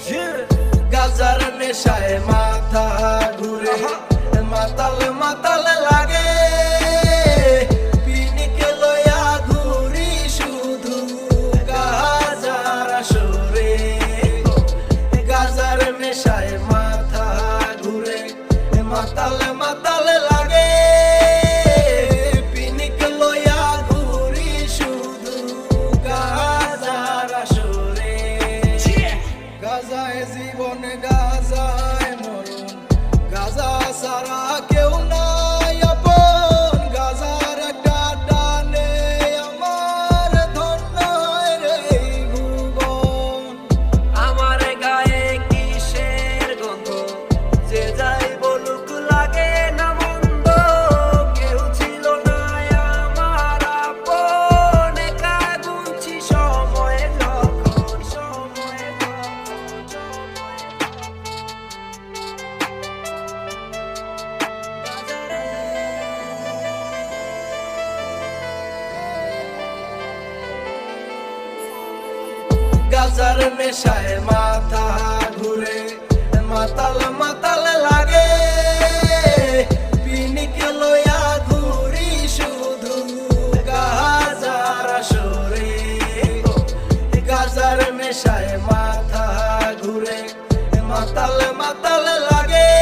গাজার নেশায় মাথা ঘুরে, মাতাল মাতাল লাগে। পিনিকে লইয়া ঘুরি শুধু গাজার আসরে। গাজার নেশায় মাথা ঘুরে, মাতাল মাতাল লাগে। পিনিকে লইয়া ঘুরি শুধু গাজার আসরে। গাজায় জীবন, গাজায় মরণ, গাজা সারা কেউ নাই আপন। গাজার একটা টানে আমার ধন্য হয় রে এই ভুবন। আমার গায়ে কিসের গন্ধ, যে যাই বলুক লাগে না মন্দ। কেউ ছিল না আমার আপন, একা গুনছি সময় যখন, সময় গাজার নেশায় মাথা ঘুরে, মাতাল মাতাল লাগে। পিনিকে লইয়া ঘুরি শুধু গাজার আসরে। গাজার নেশায় মাথা ঘুরে, মাতাল মাতাল লাগে।